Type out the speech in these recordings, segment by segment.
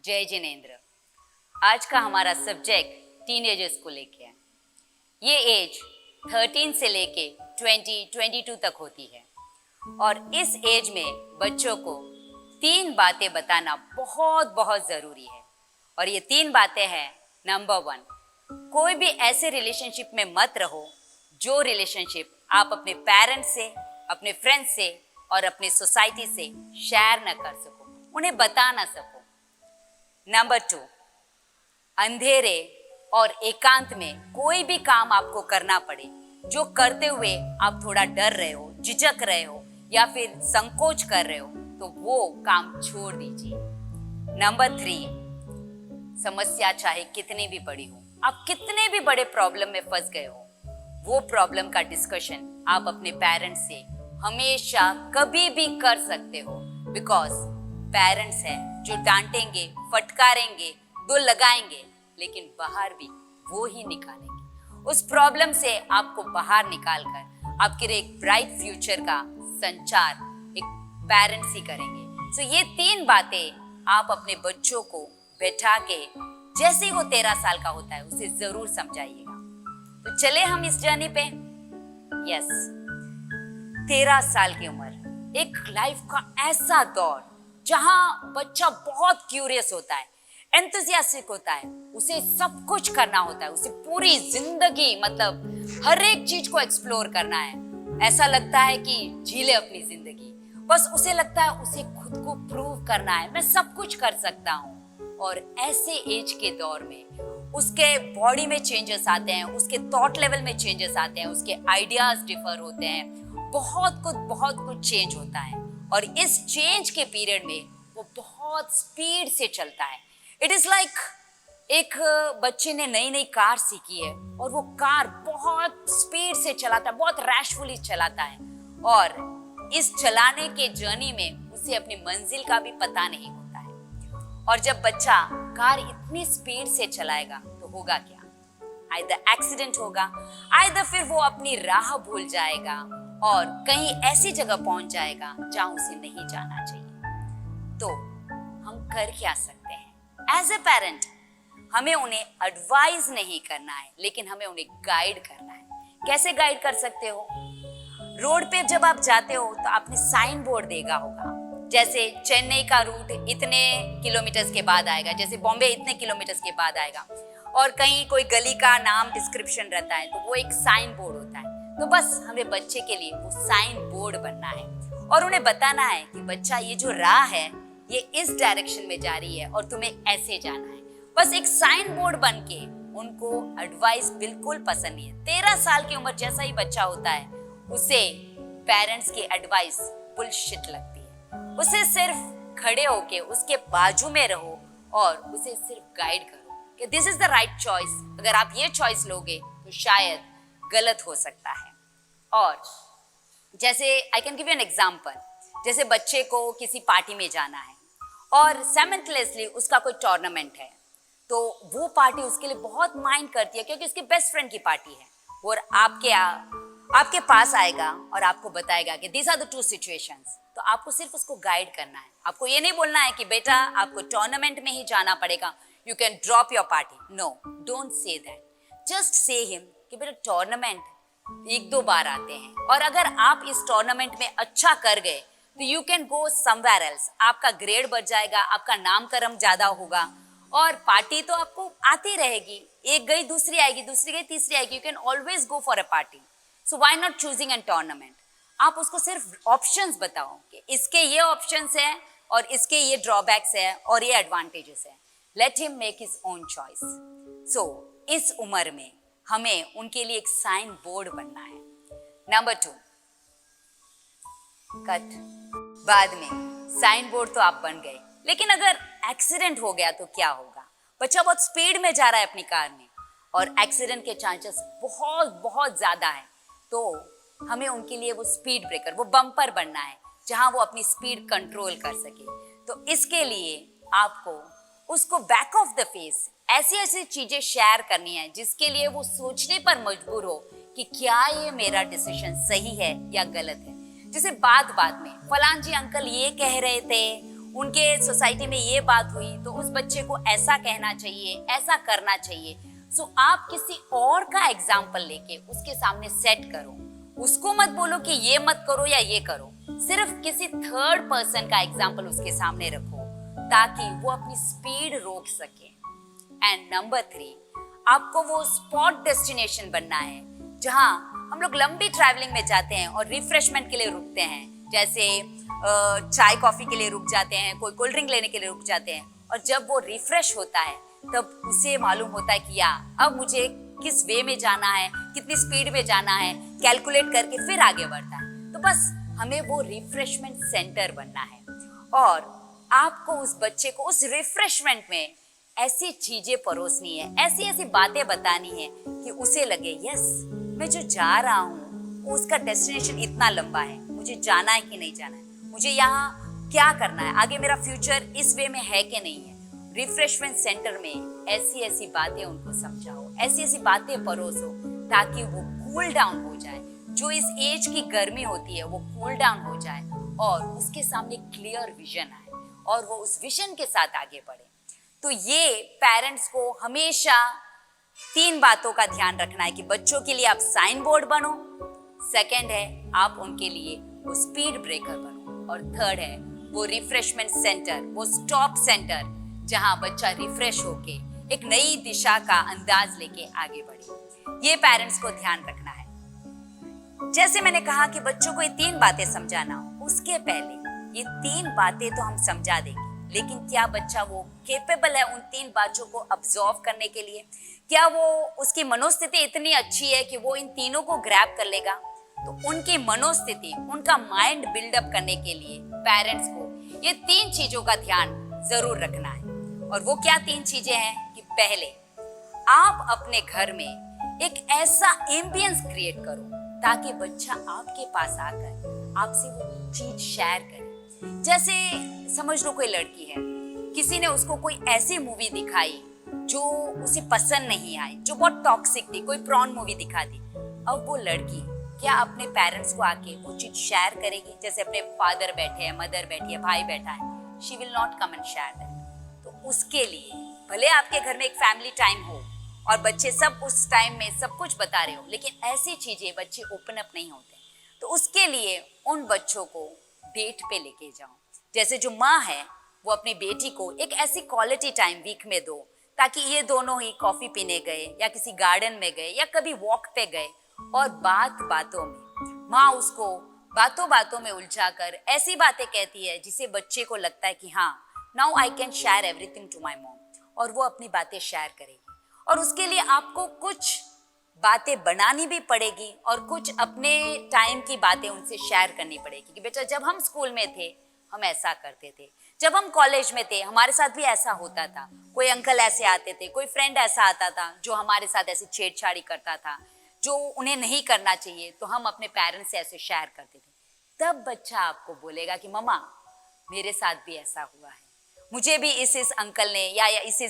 जय जिनेंद्र। आज का हमारा सब्जेक्ट टीनेजर्स को लेके है। ये एज 13 से लेके 22 तक होती है और इस एज में बच्चों को 3 बातें बताना बहुत बहुत ज़रूरी है। और ये 3 बातें हैं। नंबर 1, कोई भी ऐसे रिलेशनशिप में मत रहो जो रिलेशनशिप आप अपने पेरेंट्स से, अपने फ्रेंड्स से और अपने सोसाइटी से शेयर न कर सको, उन्हें बता ना सको। नंबर 2, अंधेरे और एकांत में कोई भी काम आपको करना पड़े जो करते हुए आप थोड़ा डर रहे हो, झिझक रहे हो या फिर संकोच कर रहे हो, तो वो काम छोड़ दीजिए। नंबर 3, समस्या चाहे कितनी भी बड़ी हो, आप कितने भी बड़े प्रॉब्लम में फंस गए हो, वो प्रॉब्लम का डिस्कशन आप अपने पेरेंट्स से हमेशा कभी भी कर सकते हो। बिकॉज पेरेंट्स हैं जो डांटेंगे, फटकारेंगे, दो लगाएंगे, लेकिन बाहर भी वो ही निकालेंगे। उस प्रॉब्लम से आपको बाहर निकालकर आपके लिए एक ब्राइट फ्यूचर का संचार एक पेरेंट्स ही करेंगे। सो ये 3 बातें आप अपने बच्चों को बैठा के, जैसे ही वो 13 साल का होता है, उसे जरूर समझाइएगा। तो चले हम इस जर्नी पे। यस, 13 साल की उम्र एक लाइफ का ऐसा दौर जहां बच्चा बहुत क्यूरियस होता है, एंथुसियास्टिक होता है, उसे सब कुछ करना होता है, उसे पूरी जिंदगी मतलब हर एक चीज को एक्सप्लोर करना है। ऐसा लगता है कि जी ले अपनी जिंदगी, बस उसे लगता है उसे खुद को प्रूव करना है, मैं सब कुछ कर सकता हूँ। और ऐसे एज के दौर में उसके बॉडी में चेंजेस आते हैं, उसके थॉट लेवल में चेंजेस आते हैं, उसके आइडियाज डिफर होते हैं, बहुत कुछ चेंज होता है। और इस चेंज के पीरियड में वो बहुत स्पीड से चलता है। इट इज लाइक एक बच्चे ने नई नई कार सीखी है और वो कार बहुत स्पीड से चलाता है, बहुत रैशफुली चलाता है, और इस चलाने के जर्नी में उसे अपनी मंजिल का भी पता नहीं होता है। और जब बच्चा कार इतनी स्पीड से चलाएगा तो होगा क्या? आइदर एक्सीडेंट होगा, आइदर फिर वो अपनी राह भूल जाएगा और कहीं ऐसी जगह पहुंच जाएगा जहां उसे नहीं जाना चाहिए। तो हम कर क्या सकते हैं? एज ए पेरेंट हमें उन्हें एडवाइस नहीं करना है, लेकिन हमें उन्हें गाइड करना है। कैसे गाइड कर सकते हो? रोड पे जब आप जाते हो तो आपने साइन बोर्ड देखा होगा, जैसे चेन्नई का रूट इतने किलोमीटर्स के बाद आएगा, जैसे बॉम्बे इतने किलोमीटर्स के बाद आएगा, और कहीं कोई गली का नाम डिस्क्रिप्शन रहता है, तो वो एक साइन बोर्ड होता है। तो बस हमें बच्चे के लिए वो साइन बोर्ड बनना है और उन्हें बताना है कि बच्चा ये जो राह है ये इस डायरेक्शन में जा रही है और तुम्हें ऐसे जाना है। बस एक साइन बोर्ड बन के उनको एडवाइस बिल्कुल पसंद नहीं है। 13 साल की उम्र जैसा ही बच्चा होता है उसे पेरेंट्स की एडवाइस बुलशिट लगती है। उसे सिर्फ खड़े होके उसके बाजू में रहो और उसे सिर्फ गाइड करो कि this is the right choice, अगर आप ये चॉइस लोगे तो शायद गलत हो सकता है। और जैसे I can give you an example, जैसे बच्चे को किसी पार्टी में जाना है और साइमल्टेनियसली उसका कोई टूर्नामेंट है, तो वो पार्टी उसके लिए बहुत माइंड करती है क्योंकि उसकी बेस्ट फ्रेंड की पार्टी है। और आपके पास आएगा और आपको बताएगा कि दीज आर द 2 सिचुएशंस। तो आपको सिर्फ उसको गाइड करना है। आपको ये नहीं बोलना है कि बेटा आपको टूर्नामेंट में ही जाना पड़ेगा, you can drop your party. No, don't say that. Just say him कि बेटा टूर्नामेंट 1-2 बार आते हैं और अगर आप इस टूर्नामेंट में अच्छा कर गए तो you can go somewhere else. आपका ग्रेड बढ़ जाएगा, आपका नामकरण ज्यादा होगा और पार्टी तो आपको आती रहेगी, एक गई दूसरी आएगी, दूसरी गई तीसरी आएगी, you can always go for a party. So why not choosing N tournament? आप उसको सिर्फ ऑप्शंस बताओ कि इसके ये ऑप्शंस हैं और इसके ये ड्रॉबैक्स है और ये एडवांटेजेस है। Let him make his own choice. So इस उम्र में हमें उनके लिए एक साइन बोर्ड बनना है। Number 2, cut. बाद में साइन बोर्ड तो आप बन गए, लेकिन अगर एक्सीडेंट हो गया तो क्या होगा? बच्चा बहुत स्पीड में जा रहा है अपनी कार में और एक्सीडेंट के चांसेस बहुत ज्यादा है, तो हमें उनके लिए वो स्पीड ब्रेकर, वो बम्पर बनना है जहां वो अपनी स्पीड कंट्रोल कर सके। तो इसके लिए आपको उसको बैक ऑफ द फेस ऐसी चीजें शेयर करनी है जिसके लिए वो सोचने पर मजबूर हो कि क्या ये मेरा डिसीजन सही है या गलत है। जैसे बात में फलान जी अंकल ये कह रहे थे उनके सोसाइटी में ये बात हुई तो उस बच्चे को ऐसा कहना चाहिए, ऐसा करना चाहिए। सो आप किसी और का एग्जाम्पल लेके उसके सामने सेट करो। उसको मत बोलो कि ये मत करो या ये करो, सिर्फ किसी थर्ड पर्सन का एग्जाम्पल उसके सामने रखो ताकि वो अपनी स्पीड रोक सके। एंड नंबर 3, आपको वो स्पॉट डेस्टिनेशन बनना है जहां हम लोग लंबी ट्रैवलिंग में जाते हैं और रिफ्रेशमेंट के लिए रुकते हैं, जैसे चाय कॉफी के लिए रुक जाते हैं, कोई कोल्ड ड्रिंक लेने के लिए रुक जाते हैं। और जब वो रिफ्रेश होता है तब उसे मालूम होता है कि अब मुझे किस वे में जाना है, कितनी स्पीड में जाना है, कैलकुलेट करके फिर आगे बढ़ता है। तो बस हमें वो रिफ्रेशमेंट सेंटर बनना है और आपको उस बच्चे को उस रिफ्रेशमेंट में ऐसी चीजें परोसनी है, ऐसी ऐसी बातें बतानी है कि उसे लगे यस, मैं जो जा रहा हूँ उसका डेस्टिनेशन इतना लंबा है, मुझे जाना है कि नहीं जाना है, मुझे यहाँ क्या करना है, आगे मेरा फ्यूचर इस वे में है कि नहीं है। रिफ्रेशमेंट सेंटर में ऐसी ऐसी बातें उनको समझाओ, ऐसी ऐसी बातें परोसो ताकि वो कूल डाउन हो जाए। जो इस एज की गर्मी होती है वो कूल डाउन हो जाए और उसके सामने क्लियर विजन आए और वो उस विजन के साथ आगे बढ़े। तो ये पेरेंट्स को हमेशा 3 बातों का ध्यान रखना है कि बच्चों के लिए आप साइन बोर्ड बनो, सेकंड है आप उनके लिए वो स्पीड ब्रेकर बनो, और थर्ड है वो रिफ्रेशमेंट सेंटर, वो स्टॉप सेंटर जहां बच्चा रिफ्रेश होके एक नई दिशा का अंदाज लेके आगे बढ़े। ये पेरेंट्स को ध्यान रखना है। जैसे मैंने कहा कि बच्चों को ये 3 बातें समझाना हो, उसके पहले ये 3 बातें तो हम समझा देंगे, लेकिन क्या बच्चा वो केपेबल है उन 3 बातों को अब्सॉर्ब करने के लिए? क्या वो उसकी मनोस्थिति इतनी अच्छी है कि वो इन तीनों को ग्रैब कर लेगा? तो उनकी मनोस्थिति, उनका माइंड बिल्डअप करने के लिए पेरेंट्स को ये 3 चीजों का ध्यान जरूर रखना है। और वो क्या 3 चीजें हैं कि पहले आप अपने घर में एक ऐसा एम्बियंस क्रिएट करो ताकि बच्चा आपके पास आकर आपसे वो चीज शेयर करे। जैसे समझ लो कोई लड़की है, किसी ने उसको कोई ऐसी मूवी दिखाई जो उसे पसंद नहीं आई, जो बहुत टॉक्सिक थी, कोई प्रॉन मूवी दिखा दी। अब वो लड़की क्या अपने पेरेंट्स को आके वो चीज शेयर करेगी? जैसे अपने फादर बैठे हैं, मदर बैठी है, भाई बैठा है, she will not come and share that. तो उसके लिए भले आपके घर में एक फैमिली टाइम हो और बच्चे सब उस टाइम में सब कुछ बता रहे हो, लेकिन ऐसी चीजें बच्चे ओपन अप नहीं होते। तो उसके लिए उन बच्चों को डेट पे लेके जाओ। जैसे जो माँ है वो अपनी बेटी को एक ऐसी क्वालिटी टाइम वीक में दो ताकि ये दोनों ही कॉफी पीने गए या किसी गार्डन में गए या कभी वॉक पे गए और बात बातों में माँ उसको बातों बातों में उलझाकर ऐसी बातें कहती है जिसे बच्चे को लगता है कि हाँ, now I can share everything to my mom, और वो अपनी बातें शेयर करेगी। और उसके लिए आपको कुछ बातें बनानी भी पड़ेगी और कुछ अपने टाइम की बातें उनसे शेयर करनी पड़ेगी कि बेटा जब हम स्कूल में थे हम ऐसा करते थे, जब हम कॉलेज में थे हमारे साथ भी ऐसा होता था, कोई अंकल ऐसे आते थे, कोई फ्रेंड ऐसा आता था जो हमारे साथ ऐसे छेड़छाड़ी करता था जो उन्हें नहीं करना चाहिए, तो हम अपने पेरेंट्स से ऐसे शेयर करते थे। तब बच्चा आपको बोलेगा कि मम्मा मेरे साथ भी ऐसा हुआ है, मुझे भी इस अंकल ने या इस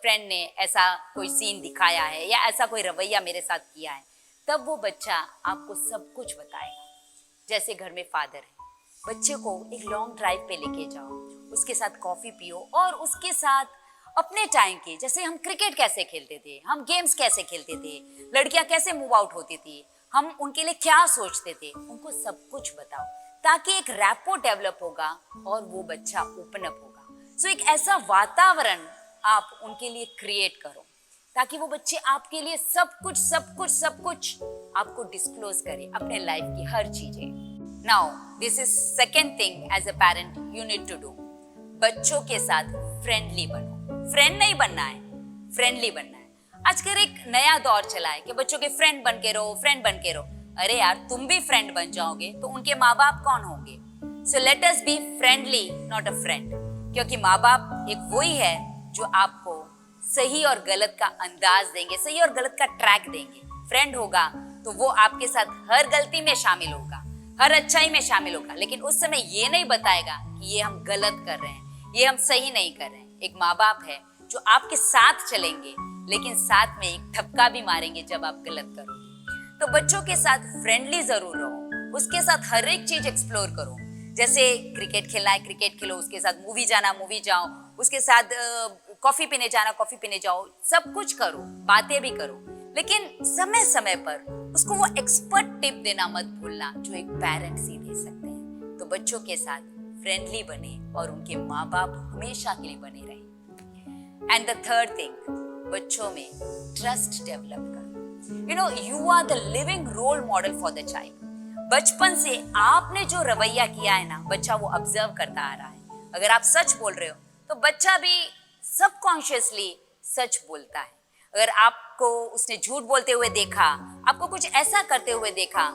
फ्रेंड ने ऐसा कोई सीन दिखाया है या ऐसा कोई रवैया मेरे साथ किया है। तब वो बच्चा आपको सब कुछ बताएगा। जैसे घर में फादर है, बच्चे को एक लॉन्ग ड्राइव पे लेके जाओ, उसके साथ कॉफी पियो और उसके साथ अपने टाइम के, जैसे हम क्रिकेट कैसे खेलते थे, हम गेम्स कैसे खेलते थे, लड़कियां कैसे मूव आउट होती थी, हम उनके लिए क्या सोचते थे, उनको सब कुछ बताओ ताकि एक रैपो डेवलप होगा और वो बच्चा ओपन अप होगा। सो एक ऐसा वातावरण आप उनके लिए क्रिएट करो ताकि वो बच्चे आपके लिए सब कुछ आपको डिस्क्लोज करे, अपने लाइफ की हर चीजें। Now this is second thing as a parent you need to do. बच्चों के साथ फ्रेंडली बनो। फ्रेंड नहीं बनना है, फ्रेंडली बनना है। आजकल एक नया दौर चला है कि बच्चों के फ्रेंड बन के रहो, फ्रेंड बन के रहो। अरे यार, तुम भी फ्रेंड बन जाओगे तो उनके माँ बाप कौन होंगे? So let us be friendly, not a friend. क्योंकि माँ बाप एक वही है जो आपको सही और गलत का अंदाज देंगे, सही और गलत का ट्रैक देंगे। फ्रेंड होगा तो वो आपके साथ हर गलती में शामिल होगा, हर अच्छाई में शामिल होगा, लेकिन उस समय ये नहीं बताएगा कि ये हम गलत कर रहे हैं, ये हम सही नहीं कर रहे हैं। एक माँ बाप है जो आपके साथ चलेंगे लेकिन साथ में एक ठपका भी मारेंगे जब आप गलत करोगे। तो बच्चों के साथ फ्रेंडली जरूर रहो, उसके साथ हर एक चीज एक्सप्लोर करो। जैसे क्रिकेट खेलना है क्रिकेट खेलो, उसके साथ मूवी जाना मूवी जाओ, उसके साथ कॉफी पीने जाना कॉफी पीने जाओ, सब कुछ करो, बातें भी करो, लेकिन समय समय पर उसको वो एक्सपर्ट टिप देना मत भूलना जो एक पेरेंट्स ही दे सकते हैं। तो बच्चों के साथ फ्रेंडली बने और उनके माँ बाप हमेशा के लिए बने रहे। एंड द थर्ड थिंग, बच्चों में ट्रस्ट डेवलप करो। You know, you are the living role model for the child. बचपन से आपने जो रवैया किया है ना, बच्चा वो ऑब्जर्व करता आ रहा है। अगर आप सच बोल रहे हो तो बच्चा भी सबकॉन्शियसली सच बोलता है। अगर आपको उसने झूठ बोलते हुए देखा, आपको कुछ ऐसा करते हुए देखा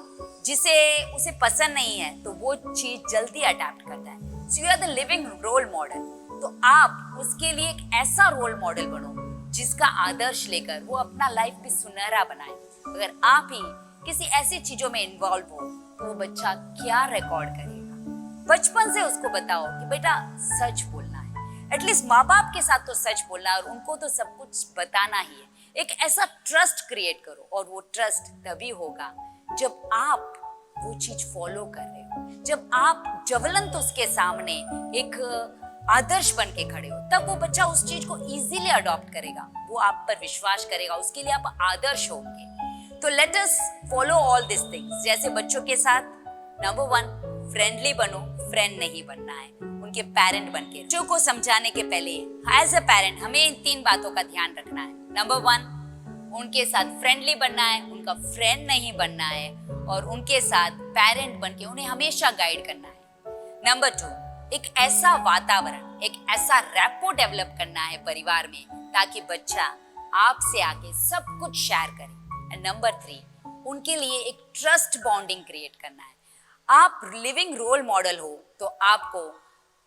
जिसे उसे पसंद नहीं है, तो वो चीज जल्दी अडैप्ट करता है। So you are the living role model. तो आप उसके लिए एक ऐसा रोल मॉडल बनो जिसका आदर्श लेकर वो अपना लाइफ भी सुनहरा बनाए। अगर आप ही किसी ऐसी चीजों में इन्वॉल्व हो तो वो बच्चा क्या रिकॉर्ड करेगा। बचपन से उसको बताओ कि बेटा सच बोलना है, एटलीस्ट माँ बाप के साथ तो सच बोलना है और उनको तो सब कुछ बताना ही है। एक ऐसा ट्रस्ट क्रिएट करो, और वो ट्रस्ट तभी होगा जब आप वो चीज फॉलो कर रहे हो, जब आप ज्वलंत उसके सामने एक आदर्श बन के खड़े हो, तब वो बच्चा उस चीज को इजीली अडॉप्ट करेगा, वो आप पर विश्वास करेगा, उसके लिए आप आदर्श होंगे। तो let us follow all this things. जैसे बच्चों के साथ नंबर 1, फ्रेंडली बनो, फ्रेंड नहीं बनना है, उनके पेरेंट बन के। बच्चों को समझाने के पहले एज अ पेरेंट हमें इन 3 बातों का ध्यान रखना है। नंबर 1, उनके साथ फ्रेंडली बनना है, उनका फ्रेंड नहीं बनना है, और उनके साथ पेरेंट बन के उन्हें हमेशा गाइड करना है। नंबर 2, एक ऐसा वातावरण, एक ऐसा रैपो डेवलप करना है परिवार में ताकि बच्चा आपसे आके सब कुछ शेयर करे। एंड नंबर 3, उनके लिए एक ट्रस्ट बॉन्डिंग क्रिएट करना है। आप लिविंग रोल मॉडल हो तो आपको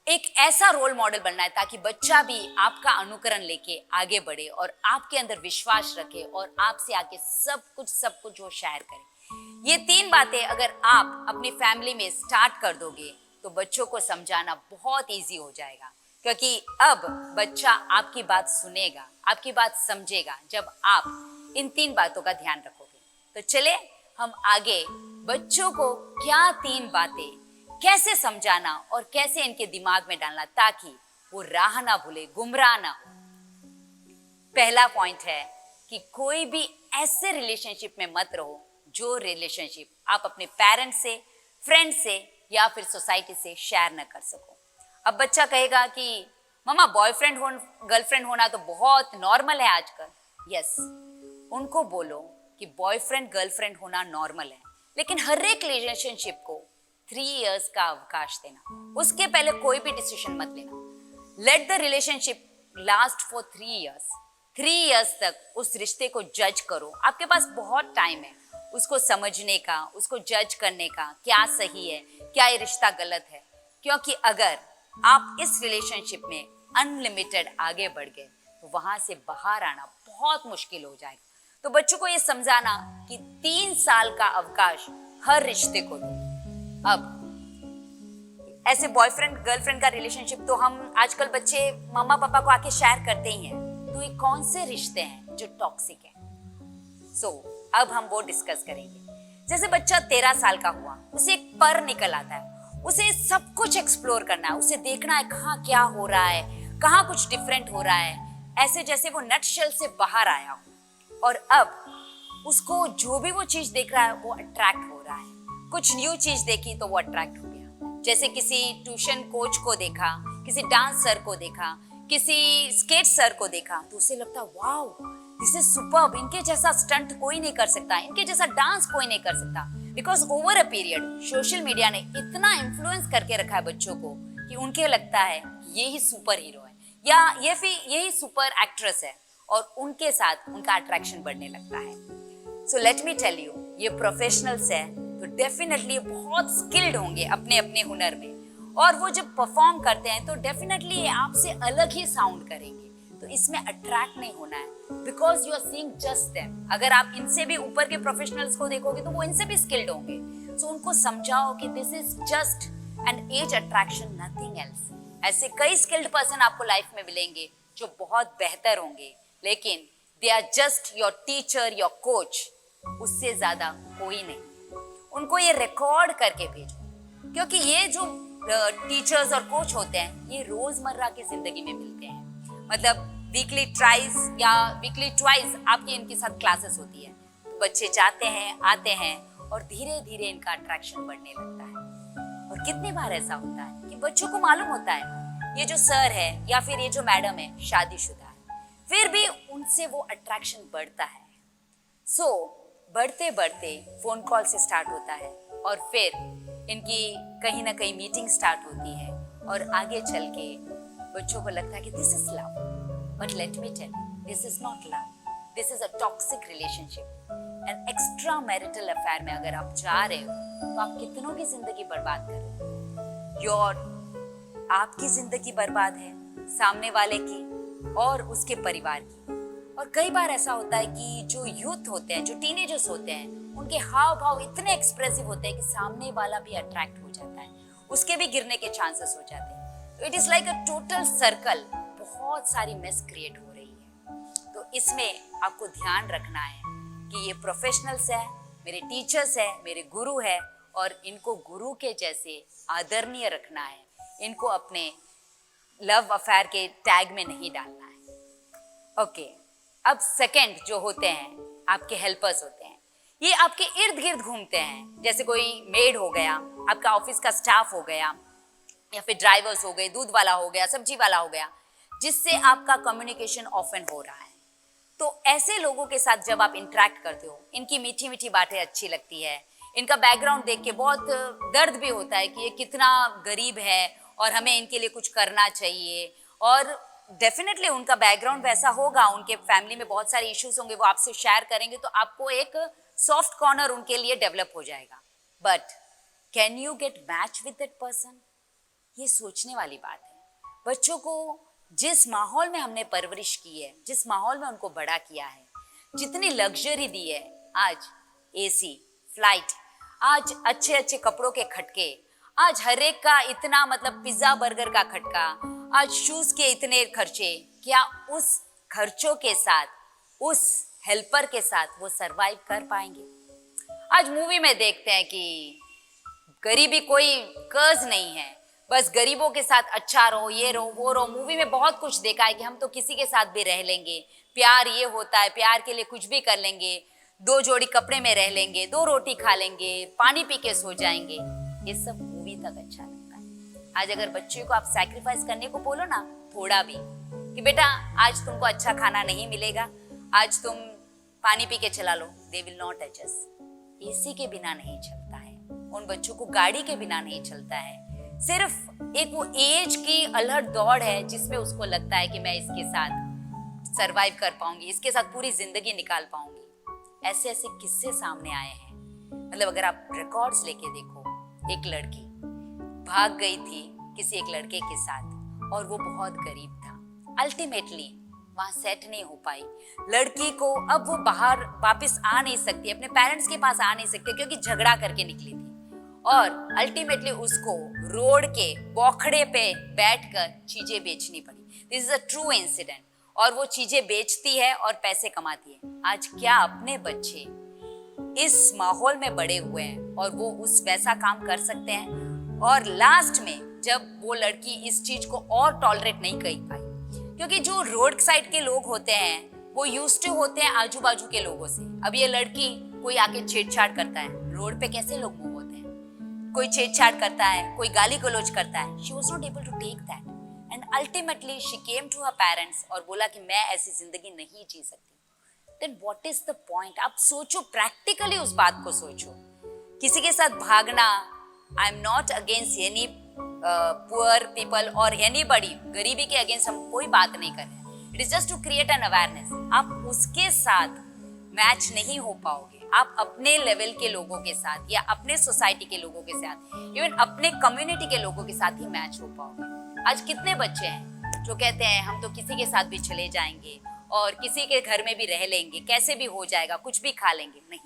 एक ऐसा रोल मॉडल बनना है ताकि बच्चा भी आपका अनुकरण लेके आगे बढ़े और आपके अंदर विश्वास रखे और आपसे आके सब कुछ वो शेयर करे। ये 3 बातें अगर आप अपनी फैमिली में स्टार्ट कर दोगे तो बच्चों को समझाना बहुत इजी हो जाएगा, क्योंकि अब बच्चा आपकी बात सुनेगा, आपकी बात समझेगा जब आप इन 3 बातों का ध्यान रखोगे। तो चले हम आगे बच्चों को क्या 3 बातें कैसे समझाना और कैसे इनके दिमाग में डालना ताकि वो राह ना भूले, गुमराह ना हो। पहला पॉइंट है कि कोई भी ऐसे रिलेशनशिप में मत रहो जो रिलेशनशिप आप अपने पेरेंट्स से, फ्रेंड से या फिर सोसाइटी से शेयर न कर सको। अब बच्चा कहेगा कि मम्मा बॉयफ्रेंड गर्लफ्रेंड होना तो बहुत नॉर्मल है आजकल। यस, उनको बोलो कि बॉयफ्रेंड गर्लफ्रेंड होना नॉर्मल है, लेकिन हर एक रिलेशनशिप को 3 इयर्स का अवकाश देना, उसके पहले कोई भी डिसीजन मत लेना। Let the relationship last for 3 years. 3 years तक उस रिश्ते को जज करो। आपके पास बहुत टाइम है उसको समझने का, उसको जज करने का, क्या सही है, क्या ये रिश्ता गलत है। क्योंकि अगर आप इस रिलेशनशिप में अनलिमिटेड आगे बढ़ गए तो वहां से बाहर आना बहुत मुश्किल हो जाएगा। तो बच्चों को ये समझाना कि 3 साल का अवकाश हर रिश्ते को दो। अब ऐसे बॉयफ्रेंड गर्लफ्रेंड का रिलेशनशिप तो हम आजकल बच्चे मम्मा पापा को आके शेयर करते ही हैं। तो ये कौन से रिश्ते हैं जो टॉक्सिक हैं? अब हम वो डिस्कस करेंगे। जैसे बच्चा 13 साल का हुआ, उसे एक पर निकल आता है, उसे सब कुछ एक्सप्लोर करना है, उसे देखना है कहाँ क्या हो रहा है, कहाँ कुछ डिफरेंट हो रहा है, ऐसे जैसे वो नटशेल से बाहर आया हो। और अब उसको जो भी वो चीज देख रहा है वो अट्रैक्ट हो रहा है। कुछ न्यू चीज देखी तो वो अट्रैक्ट हो गया। जैसे किसी ट्यूशन कोच को देखा, किसी डांस सर को देखा, किसी स्केट सर को देखा, तो उसे लगता वाओ दिस इज सुपर्ब, इनके जैसा स्टंट कोई नहीं कर सकता, इनके जैसा डांस कोई नहीं कर सकता। Because over a period social media ने इतना इन्फ्लुएंस करके रखा है बच्चों को कि उनके लगता है यही सुपर हीरो है या ये फिर यही सुपर एक्ट्रेस है, और उनके साथ उनका अट्रैक्शन बढ़ने लगता है। So let me tell you, ये प्रोफेशनल्स है तो डेफिनेटली बहुत स्किल्ड होंगे अपने अपने हुनर में, और वो जब परफॉर्म करते हैं तो डेफिनेटली आपसे अलग ही साउंड करेंगे। तो इसमें अट्रैक्ट नहीं होना है, because you are seeing just them. अगर आप इनसे भी ऊपर के प्रोफेशनल्स को देखोगे तो वो इनसे भी स्किल्ड होंगे। सो उनको समझाओ कि this is just an age attraction, nothing else. ऐसे कई स्किल्ड पर्सन आपको लाइफ में मिलेंगे जो बहुत बेहतर होंगे, लेकिन they are just your teacher, your coach, उससे ज्यादा कोई नहीं। उनको ये रिकॉर्ड करके भेजो, क्योंकि ये जो टीचर्स और कोच होते हैं, ये रोजमर्रा की जिंदगी में मिलते हैं। मतलब वीकली ट्राइस या वीकली ट्वाइस आपकी इनके साथ क्लासेस होती है। तो बच्चे जाते हैं, आते हैं और धीरे धीरे इनका अट्रैक्शन बढ़ने लगता है। और कितनी बार ऐसा होता है कि बच्चों को मालूम होता है ये जो सर है या फिर ये जो मैडम है शादीशुदा है, फिर भी उनसे वो अट्रैक्शन बढ़ता है। सो बढ़ते बढ़ते फोन कॉल से स्टार्ट होता है और फिर इनकी कहीं ना कहीं मीटिंग स्टार्ट होती है और आगे चल के बच्चों को लगता है कि this is love, but let me tell you this is not love, this is a toxic relationship. An extra marital affair में अगर आप जा रहे हो तो आप कितनों की जिंदगी बर्बाद कर रहे हो। योर आपकी जिंदगी बर्बाद है, सामने वाले की और उसके परिवार की। और कई बार ऐसा होता है कि जो यूथ होते हैं, जो टीनेजर्स होते हैं, उनके हाव भाव इतने एक्सप्रेसिव होते हैं कि सामने वाला भी अट्रैक्ट हो जाता है, उसके भी गिरने के चांसेस हो जाते हैं। तो it is like a total circle, बहुत सारी मेस क्रिएट हो रही है। तो इसमें आपको ध्यान रखना है कि ये प्रोफेशनल्स है, मेरे टीचर्स है, मेरे गुरु है, और इनको गुरु के जैसे आदरणीय रखना है। इनको अपने लव अफेयर के टैग में नहीं डालना है। ओके, अब सेकंड जो होते हैं आपके हेल्पर्स होते हैं, ये आपके इर्द गिर्द घूमते हैं। जैसे कोई मेड हो गया, आपका ऑफिस का स्टाफ हो गया, या फिर ड्राइवर्स हो गए, दूध वाला हो गया, सब्जी वाला हो गया, जिससे आपका कम्युनिकेशन ऑफन हो रहा है। तो ऐसे लोगों के साथ जब आप इंटरेक्ट करते हो, इनकी मीठी मीठी बातें अच्छी लगती है, इनका बैकग्राउंड देख के बहुत दर्द भी होता है कि ये कितना गरीब है और हमें इनके लिए कुछ करना चाहिए। और डेफिनेटली उनका बैकग्राउंड वैसा होगा, उनके फैमिली में बहुत सारे इश्यूज होंगे, वो आपसे शेयर करेंगे, तो आपको एक सॉफ्ट कॉर्नर उनके लिए डेवलप हो जाएगा। But can you get match with that person? ये सोचने वाली बात है। बच्चों को जिस माहौल में हमने परवरिश की है, जिस माहौल में उनको बड़ा किया है, जितनी लग्जरी दी है, आज एसी, फ्लाइट, आज अच्छे अच्छे कपड़ों के खटके, आज हर एक का इतना मतलब पिज्जा बर्गर का खटका, आज शूज के इतने खर्चे, क्या उस खर्चों के साथ, उस हेल्पर के साथ वो सरवाइव कर पाएंगे? आज मूवी में देखते हैं कि गरीबी कोई कर्ज नहीं है, बस गरीबों के साथ अच्छा रहो, ये रहो, वो रहो। मूवी में बहुत कुछ देखा है कि हम तो किसी के साथ भी रह लेंगे, प्यार ये होता है, प्यार के लिए कुछ भी कर लेंगे, 2 जोड़ी कपड़े में रह लेंगे, 2 रोटी खा लेंगे, पानी पी के सो जाएंगे। ये सब मूवी तक अच्छा लगता है। आज अगर बच्चे को आप सैक्रिफाइस करने को बोलो ना, थोड़ा भी, कि बेटा आज तुमको अच्छा खाना नहीं मिलेगा, आज तुम पानी पी के चला लो, they will not adjust. AC के बिना नहीं चलता है, उन बच्चों को गाड़ी के बिना नहीं चलता है। सिर्फ एक वो एज की अल्हड़ दौड़ है जिसमें उसको लगता है कि मैं इसके साथ सरवाइव कर पाऊंगी, इसके साथ पूरी जिंदगी निकाल पाऊंगी। ऐसे ऐसे किस्से सामने आए हैं। मतलब अगर आप रिकॉर्ड्स लेके देखो, एक लड़की भाग गई थी किसी एक लड़के के साथ और वो बहुत गरीब था। अल्टीमेटली वहां सेट नहीं हो पाई लड़की को। अब वो बाहर वापस आ नहीं सकती, अपने पेरेंट्स के पास आ नहीं सकती, क्योंकि झगड़ा करके निकली थी। और अल्टीमेटली उसको रोड के बौखड़े पे बैठकर चीजें बेचनी पड़ी। This is a true incident. और वो चीजें बेचती है और पैसे कमाती है। आज क्या अपने बच्चे इस माहौल में बड़े हुए हैं और वो उस वैसा काम कर सकते हैं? और लास्ट में जब वो लड़की इस चीज को और टॉलरेट नहीं कर पाई, क्योंकि जो रोड साइड के लोग होते हैं वो यूज्ड टू होते हैं आजू बाजू के लोगों से। अब ये लड़की कोई आके छेड़छाड़ करता है, रोड पे कैसे लोग मूव होते हैं, कोई छेड़छाड़ करता है, कोई गाली गलौज करता है। She was not able to take that and ultimately she came to her parents और बोला कि मैं ऐसी जिंदगी नहीं जी सकती। Then what is the point? आप सोचो, प्रैक्टिकली उस बात को सोचो। किसी के साथ भागना, I am not against any poor people और एनीबॉडी, गरीबी के अगेंस्ट हम कोई बात नहीं कर रहे। It is just to create an awareness. आप उसके साथ मैच नहीं हो पाओगे। आप अपने लेवल के लोगों के साथ या अपने सोसाइटी के लोगों के साथ, इवन अपने कम्युनिटी के लोगों के साथ ही मैच हो पाओगे। आज कितने बच्चे हैं जो कहते हैं हम तो किसी के साथ भी चले जाएंगे और किसी के घर में भी रह लेंगे, कैसे भी हो जाएगा, कुछ भी खा लेंगे। नहीं,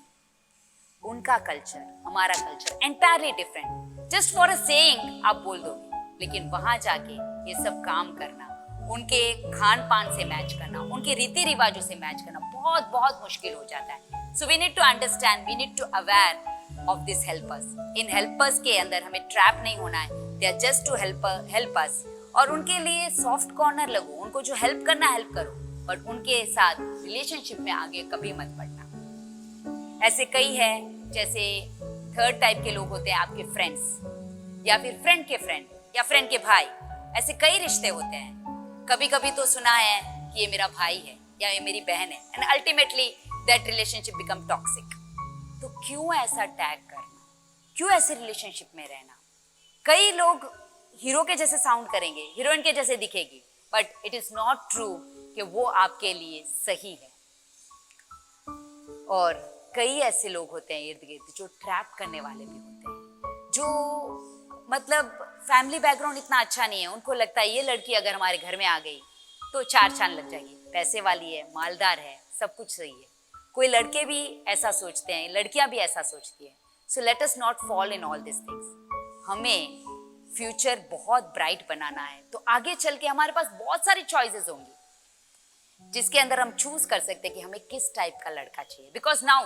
उनका कल्चर, हमारा culture entirely different. Just for a saying आप बोल दोगे, लेकिन वहां जाके ये सब काम करना, उनके खान पान से मैच करना, उनके रीति रिवाजों से मैच करना बहुत बहुत मुश्किल हो जाता है। So we need to understand, we need to aware of this helpers. इन हेल्पर्स के अंदर हमें ट्रैप नहीं होना है। They are just to help us, और उनके लिए सॉफ्ट कॉर्नर लगो, उनको जो हेल्प करना हेल्प करो, बट उनके साथ रिलेशनशिप में आगे कभी मत बढ़ना। ऐसे कई है, जैसे थर्ड टाइप के लोग होते हैं आपके फ्रेंड्स, या फिर फ्रेंड के फ्रेंड, या फ्रेंड के भाई। ऐसे कई रिश्ते होते हैं। कभी कभी तो सुना है कि ये मेरा भाई है या ये मेरी बहन है, and ultimately that relationship become toxic. तो क्यों ऐसा टैग करना, क्यों ऐसे रिलेशनशिप में रहना? कई लोग हीरो के जैसे साउंड करेंगे, हीरोइन के जैसे दिखेगी, but it is not true कि वो आपके लिए सही है। और कई ऐसे लोग होते हैं इर्द गिर्द जो ट्रैप करने वाले भी होते हैं, जो मतलब फैमिली बैकग्राउंड इतना अच्छा नहीं है, उनको लगता है ये लड़की अगर हमारे घर में आ गई तो चार चांद लग जाएगी, पैसे वाली है, मालदार है, सब कुछ सही है। कोई लड़के भी ऐसा सोचते हैं, लड़कियां भी ऐसा सोचती है। So let us not fall in all this things. हमें फ्यूचर बहुत ब्राइट बनाना है, तो आगे चल के हमारे पास बहुत सारी चॉइसेस होंगी जिसके अंदर हम चूज कर सकते हैं कि हमें किस टाइप का लड़का चाहिए। बिकॉज नाउ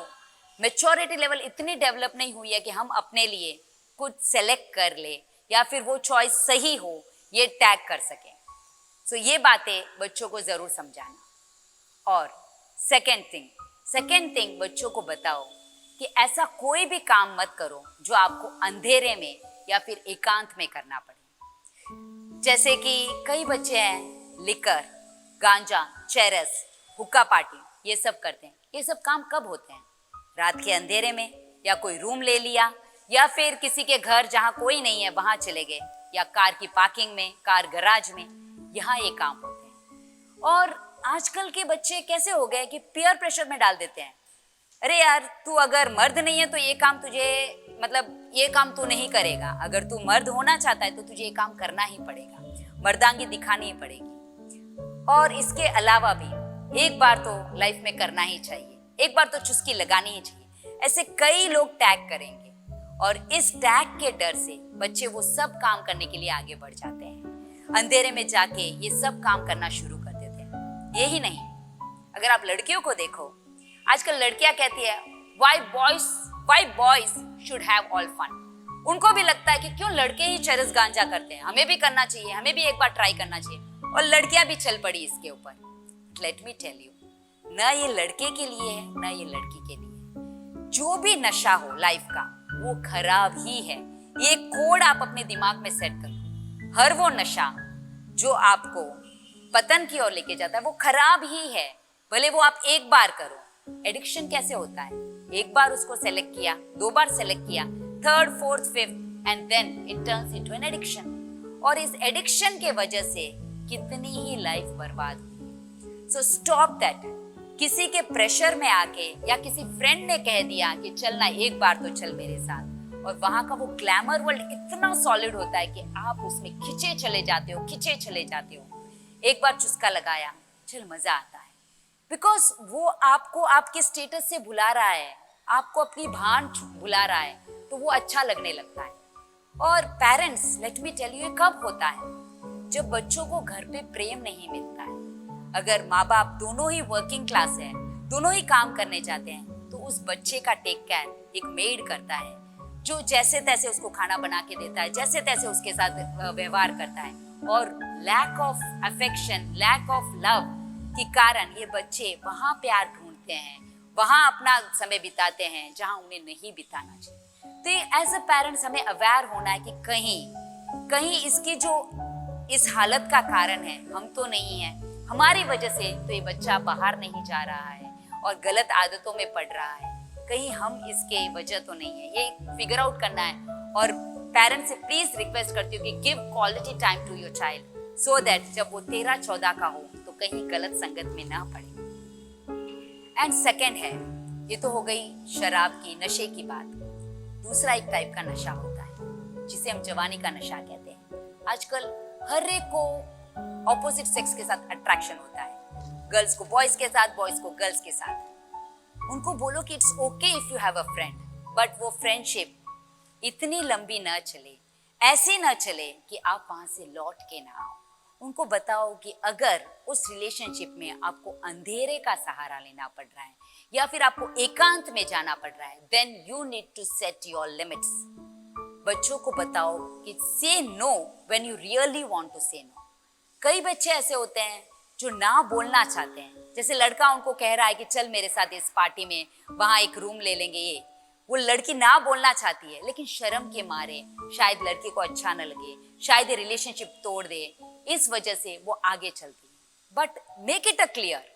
मेच्योरिटी लेवल इतनी डेवलप नहीं हुई है कि हम अपने लिए कुछ सेलेक्ट कर ले या फिर वो चॉइस सही हो ये टैग कर सकें। सो ये बातें बच्चों को जरूर समझाना। और सेकेंड थिंग बच्चों को बताओ कि ऐसा कोई भी काम मत करो जो आपको अंधेरे में या फिर एकांत में करना पड़े। जैसे कि कई बच्चे हैं लिकर, गांजा, चेरस, हुक्का पार्टी ये सब करते हैं। ये सब काम कब होते हैं? रात के अंधेरे में, या कोई रूम ले लिया, या फिर किसी के घर जहां कोई नहीं है वहां चले गए, या कार की पार्किंग में, कार गराज में, यहाँ ये काम होते हैं। और आजकल के बच्चे कैसे हो गए कि पीयर प्रेशर में डाल देते हैं, अरे यार तू अगर मर्द नहीं है तो ये काम तुझे, मतलब ये काम तू नहीं करेगा, अगर तू मर्द होना चाहता है तो तुझे ये काम करना ही पड़ेगा, मर्दांगी दिखानी ही पड़ेगी। और इसके अलावा भी एक बार तो लाइफ में करना ही चाहिए, एक बार तो चुस्की लगानी ही चाहिए। ऐसे कई लोग टैग करेंगे और इस टैग के डर से बच्चे वो सब काम करने के लिए आगे बढ़ जाते हैं। अंधेरे में जाके ये सब काम करना शुरू कर देते हैं। यही नहीं, अगर आप लड़कियों को देखो, आजकल लड़कियां कहती है why boys should have all fun. उनको भी लगता है कि क्यों लड़के ही चरस गांजा करते हैं, हमें भी करना चाहिए, हमें भी एक बार ट्राई करना चाहिए। और लड़कियां भी चल पड़ी इसके ऊपर। लेट मी टेल यू, ना ये लड़के के लिए है ना ये लड़की के लिए। जो भी नशा हो लाइफ का वो खराब ही है। ये कोड आप अपने दिमाग में सेट कर लो। हर वो नशा जो आपको पतन की ओर लेके जाता है वो खराब ही है, भले वो आप एक बार करो। एडिक्शन कैसे होता है? एक बार उसको सेलेक्ट किया, दो बार सेलेक्ट किया, third, fourth, fifth, and then it turns into an addiction. और इस एडिक्शन के वजह से कितनी ही लाइफ बर्बाद हुई। So stop that. किसी के प्रेशर में आके या किसी फ्रेंड ने कह दिया कि चलना एक बार तो चल मेरे साथ, और वहां का वो ग्लैमर वर्ल्ड इतना सॉलिड होता है कि आप उसमें खिंचे चले जाते हो। एक बार चुस्का लगाया, चल मजा आता है, बिकॉज वो आपको आपके स्टेटस से भुला रहा है, आपको अपनी भान भुला रहा है, तो वो अच्छा लगने लगता है। और parents, let me tell you, कब होता है? जब बच्चों को घर पे प्रेम नहीं मिलता है। अगर माँ बाप दोनों ही वर्किंग क्लास है, दोनों ही काम करने जाते हैं, तो उस बच्चे का टेक केयर एक मेड करता है, जो जैसे तैसे उसको खाना बना के देता है, जैसे तैसे उसके साथ व्यवहार करता है। और lack of affection, lack of love के कारण ये बच्चे वहां प्यार ढूंढते हैं, वहां अपना समय बिताते हैं जहां उन्हें नहीं बिताना चाहिए। तो ये एज अ पेरेंट्स हमें अवेयर होना है कि कहीं इसकी जो इस हालत का कारण है हम तो नहीं है, हमारी वजह से तो ये बच्चा बाहर नहीं जा रहा है और गलत आदतों में पड़ रहा है, कहीं हम इसके वजह तो नहीं है, ये फिगर आउट करना है। और पेरेंट्स से प्लीज रिक्वेस्ट करती हूँ कि give quality time to your child, so that जब वो 13-14 का हो तो कहीं गलत संगत में ना पड़े। एंड सेकेंड है, ये तो हो गई शराब की, नशे की बात। दूसरा एक टाइप का नशा होता है जिसे हम जवानी का नशा कहते हैं। आजकल हर एक को ऑपोजिट सेक्स के साथ अट्रैक्शन होता है, गर्ल्स को बॉयज के साथ, बॉयज को गर्ल्स के साथ। उनको बोलो कि it's okay if you have a friend, but वो फ्रेंडशिप इतनी लंबी न चले, ऐसी न चले कि आप वहां से लौट के ना आओ। उनको बताओ कि अगर उस रिलेशनशिप में आपको अंधेरे का सहारा लेना पड़ रहा है या फिर आपको एकांत में जाना पड़ रहा है, then you need to set your limits. बच्चों को बताओ कि say no when you really want to say no. कई बच्चे ऐसे होते हैं जो ना बोलना चाहते हैं, जैसे लड़का उनको कह रहा है कि चल मेरे साथ इस पार्टी में, वहां एक रूम ले लेंगे, ये वो लड़की ना बोलना चाहती है, लेकिन शर्म के मारे शायद लड़के को अच्छा न लगे, शायद ये रिलेशनशिप तोड़ दे, इस वजह से वो आगे चलती है। But make it a clear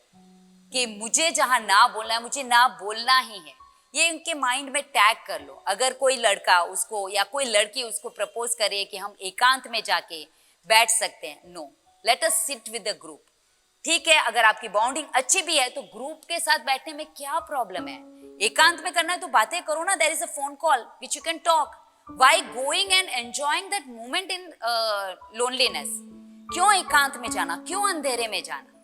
कि मुझे जहां ना बोलना है, मुझे ना बोलना ही है, ये उनके माइंड में टैग कर लो। अगर कोई लड़का उसको या कोई लड़की उसको प्रपोज करे कि हम एकांत में जाके बैठ सकते हैं, no, let us sit with the group. ठीक है, अगर आपकी बॉन्डिंग अच्छी भी है तो ग्रुप के साथ बैठने में क्या प्रॉब्लम है? एकांत में करना है तो बातें करो ना, there is a phone call which you can talk. Why going and enjoying that moment in loneliness? क्यों एकांत में जाना, क्यों अंधेरे में जाना?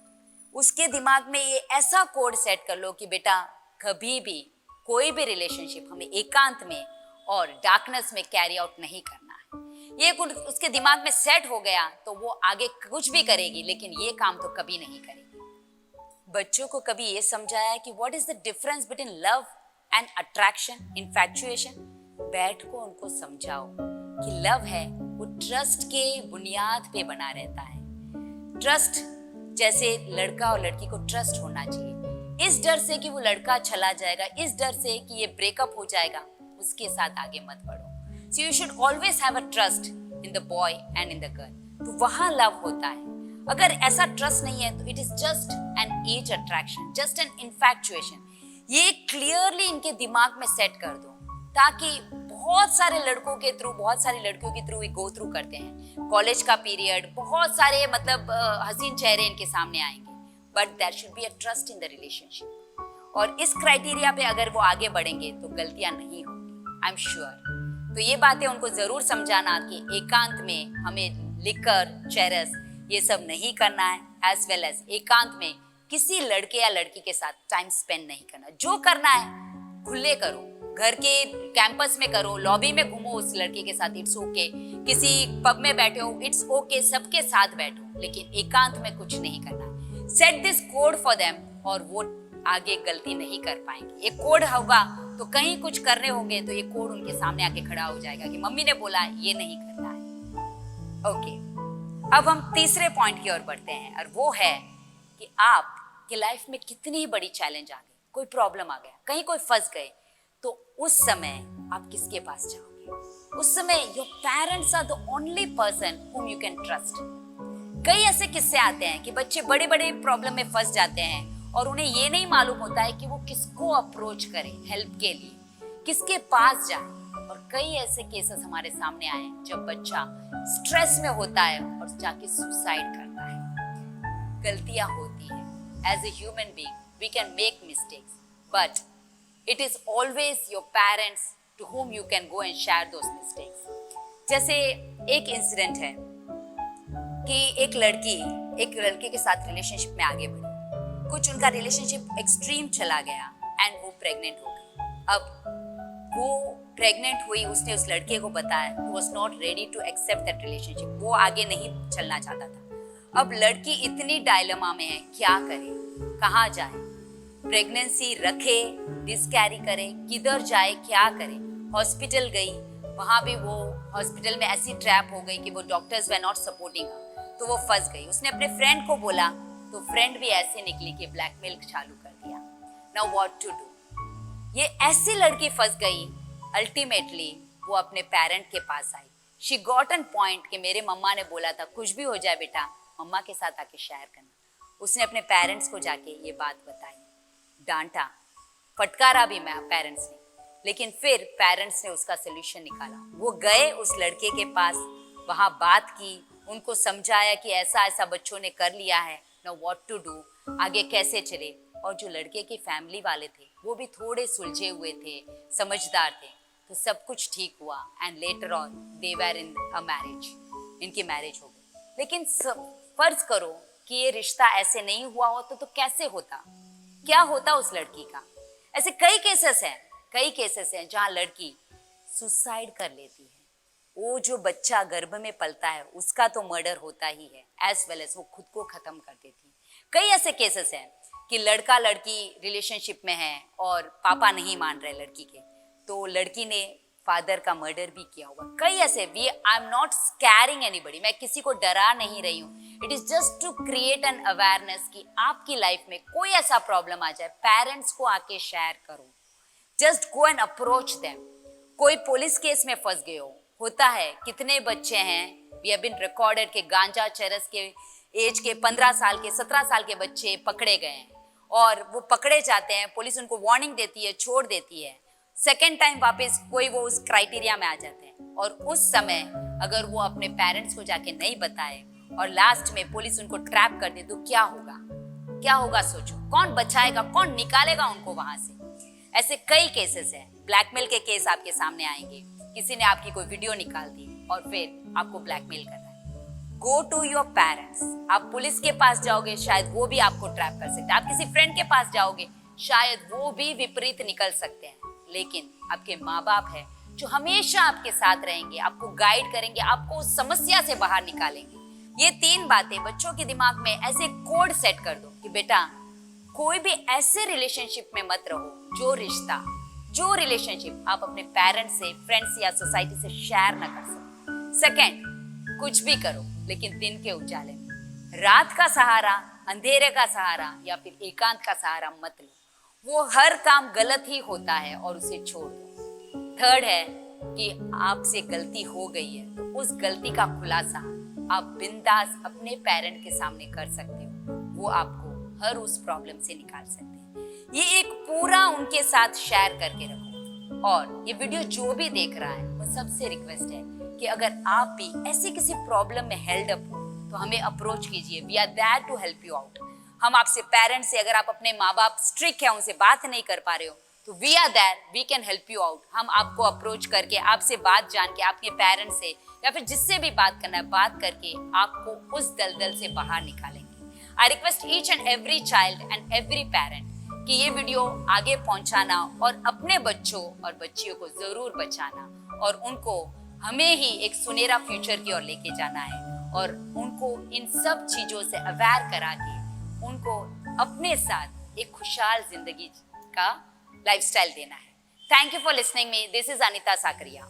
उसके दिमाग में ये ऐसा कोड सेट कर लो कि बेटा कभी भी कोई भी रिलेशनशिप हमें एकांत में और डार्कनेस में कैरी आउट नहीं करना है। ये उसके दिमाग में सेट हो गया तो वो आगे कुछ भी करेगी, लेकिन ये काम तो कभी नहीं करेगी। बच्चों को कभी ये समझाया कि what is the difference between love and attraction, इन्फैक्चुएशन? बैठ को उनको समझाओ कि लव है वो ट्रस्ट के बुनियाद पे बना रहता है। ट्रस्ट जैसे लड़का और लड़की को ट्रस्ट होना चाहिए। इस डर से कि वो लड़का चला जाएगा, इस डर से कि ये ब्रेकअप हो जाएगा, उसके साथ आगे मत बढ़ो। So you should always have a trust in the boy and in the girl. तो वहाँ लव होता है। अगर ऐसा ट्रस्ट नहीं है तो it is just an age attraction, just an infatuation. ये क्लियरली इनके दिमाग में सेट कर दो, ताकि बहुत सारे लड़कों के थ्रू, बहुत सारी लड़कियों के थ्रू गो थ्रू करते हैं कॉलेज का पीरियड, बहुत सारे मतलब हसीन चेहरे इनके सामने आएंगे, but there should be a trust in the relationship. और इस क्राइटेरिया पे अगर वो आगे बढ़ेंगे तो गलतियां नहीं होंगी, आई एम श्योर। तो ये बातें उनको जरूर समझाना कि एकांत में हमें लिकर, चेरस ये सब नहीं करना है, एज वेल एज एकांत में किसी लड़के या लड़की के साथ टाइम स्पेंड नहीं करना। जो करना है खुले करो, घर के कैंपस में करो, लॉबी में घूमो उस लड़के के साथ, इट्स ओके। किसी पब में बैठे हो, इट्स ओके, सबके साथ बैठो, लेकिन एकांत में कुछ नहीं करना। Set this code for them और वो आगे गलती नहीं कर पाएंगे। ये कोड होगा तो कहीं कुछ करने होंगे तो ये कोड उनके सामने आके खड़ा हो जाएगा कि मम्मी ने बोला ये नहीं करना है। ओके, अब हम तीसरे पॉइंट की ओर बढ़ते हैं, और वो है कि आप की लाइफ में कितनी बड़ी चैलेंज आ गई, कोई प्रॉब्लम आ गया, कहीं कोई फंस गए, तो उस समय आप किसके पास जाओगे? उस समय your parents are the only person whom you can trust. कई ऐसे किस्से आते हैं कि बच्चे बड़े बड़े प्रॉब्लम में फंस जाते हैं और उन्हें ये नहीं मालूम होता है कि वो किसको अप्रोच करें हेल्प के लिए, किसके पास जाए। और कई ऐसे केसेस हमारे सामने आए जब बच्चा स्ट्रेस में होता है और जाके सुसाइड करता है। गलतियां होती हैं, as a human being we can make mistakes, but it is always your parents to whom you can go and share those mistakes। जैसे एक इंसिडेंट है कि एक लड़के के साथ रिलेशनशिप में आगे बढ़ी, कुछ उनका रिलेशनशिप एक्सट्रीम चला गया एंड वो प्रेग्नेंट हो गई। अब वो प्रेग्नेंट हुई, उसने उस लड़के को बताया, he was not ready to accept that relationship, वो आगे नहीं चलना चाहता था। अब लड़की इतनी डायलेमा में है, क्या करे, कहाँ जाए, प्रेगनेंसी रखे, डिसकैरी करे, किधर जाए, क्या करे। हॉस्पिटल गई, वहाँ भी वो हॉस्पिटल में ऐसी ट्रैप हो गई कि वो डॉक्टर्स वे नॉट सपोर्टिंग, तो वो फंस गई। उसने अपने फ्रेंड को बोला तो फ्रेंड भी ऐसे निकली कि ब्लैकमेल चालू कर दिया। Now what to do? ये ऐसी लड़की फंस गई, अल्टीमेटली वो अपने पेरेंट के पास आई। शी गॉट एन पॉइंट कि मेरे मम्मा ने बोला था कुछ भी हो जाए बेटा मम्मा के साथ आके शेयर करना। उसने अपने पेरेंट्स को जाके ये बात बताई, डांटा, फटकारा भी मैं पेरेंट्स ने, लेकिन फिर पेरेंट्स ने उसका सोल्यूशन निकाला। वो गए उस लड़के के पास, वहाँ बात की, उनको समझाया कि ऐसा ऐसा बच्चों ने कर लिया है, नाउ व्हाट टू डू, आगे कैसे चले। और जो लड़के की फैमिली वाले थे वो भी थोड़े सुलझे हुए थे, समझदार थे, तो सब कुछ ठीक हुआ and later on they were in a marriage, इनकी मैरिज हो गई। लेकिन फर्ज करो कि ये रिश्ता ऐसे नहीं हुआ होता तो कैसे होता, क्या होता उस लड़की का। ऐसे कई केसेस हैं जहाँ लड़की सुसाइड कर लेती है। वो जो बच्चा गर्भ में पलता है उसका तो मर्डर होता ही है, एज वेल एज वो खुद को खत्म कर देती है। कई ऐसे केसेस हैं कि लड़का लड़की रिलेशनशिप में है और पापा नहीं मान रहे लड़की के, तो लड़की ने फादर का मर्डर भी किया हुआ। कई ऐसे I am not scaring anybody, मैं किसी को डरा नहीं रही हूँ। It is just to create an awareness कि आपकी लाइफ में कोई ऐसा प्रॉब्लम आ जाए, पेरेंट्स को आके शेयर करो, just go and approach them. कोई पुलिस केस में फंस गए हो, होता है, कितने बच्चे हैं, वी हैव बीन रिकॉर्डेड के गांजा चरस के एज के 15 साल के 17 साल के बच्चे पकड़े गए हैं और वो पकड़े जाते हैं, पुलिस उनको वार्निंग देती है, छोड़ देती है, सेकेंड टाइम वापस कोई वो उस क्राइटेरिया में आ जाते हैं और उस समय अगर वो अपने पेरेंट्स को जाके नहीं बताए और लास्ट में पुलिस उनको ट्रैप कर दे तो क्या होगा? क्या होगा सोचो, कौन बचाएगा, कौन निकालेगा उनको वहां से? ऐसे कई केसेस हैं, ब्लैकमेल के केस आपके सामने आएंगे, किसी ने आपकी कोई वीडियो निकाल दी और फिर आपको ब्लैकमेल कर रहा है। Go to your parents. आप पुलिस के पास जाओगे, शायद वो भी आपको ट्रैप कर सकते हैं, आप किसी फ्रेंड के पास जाओगे, शायद वो भी विपरीत निकल सकते हैं, लेकिन आपके माँ बाप है जो हमेशा आपके साथ रहेंगे, आपको गाइड करेंगे, आपको उस समस्या से बाहर निकालेंगे। ये 3 बातें बच्चों के दिमाग में ऐसे कोड सेट कर दो कि बेटा कोई भी ऐसे रिलेशनशिप में मत रहो जो रिलेशनशिप आप अपने पेरेंट्स से, फ्रेंड्स या सोसाइटी से शेयर ना कर सको। सेकेंड, कुछ भी करो लेकिन दिन के उजाले में, रात का सहारा, अंधेरे का सहारा या फिर एकांत का सहारा मत लो, वो हर काम गलत ही होता है और उसे छोड़ दो। थर्ड है कि आपसे गलती हो गई है तो उस गलती का खुलासा आप बिंदास अपने पेरेंट के सामने कर सकते हो, वो आपको हर उस प्रॉब्लम से निकाल सकते हैं। ये एक पूरा उनके साथ शेयर करके रखो। और ये वीडियो जो भी देख रहा है वो सबसे रिक्वेस्ट है कि अगर आप भी ऐसी किसी प्रॉब्लम में हेल्ड अप हो तो हमें अप्रोच कीजिए, we are there to help you out. हम आपसे पेरेंट्स से, अगर आप अपने माँ बाप स्ट्रिक्ट है, उनसे बात नहीं कर पा रहे हो तो we are there, we can help you out. हम आपको अप्रोच करके, आपसे बात जान के, आपके पेरेंट्स से या फिर जिससे भी बात करना है, बात करके आपको उस दलदल से बाहर निकालेंगे। I request each and every child and every parent कि ये वीडियो आगे पहुंचाना और अपने बच्चों और बच्चियों को जरूर बचाना और उनको हमें ही एक सुनहरा फ्यूचर की ओर लेके जाना है और उनको इन सब चीजों से अवेयर करा के उनको अपने साथ एक खुशहाल जिंदगी का लाइफस्टाइल देना है। Thank you for listening me, this is Anita Sakariya.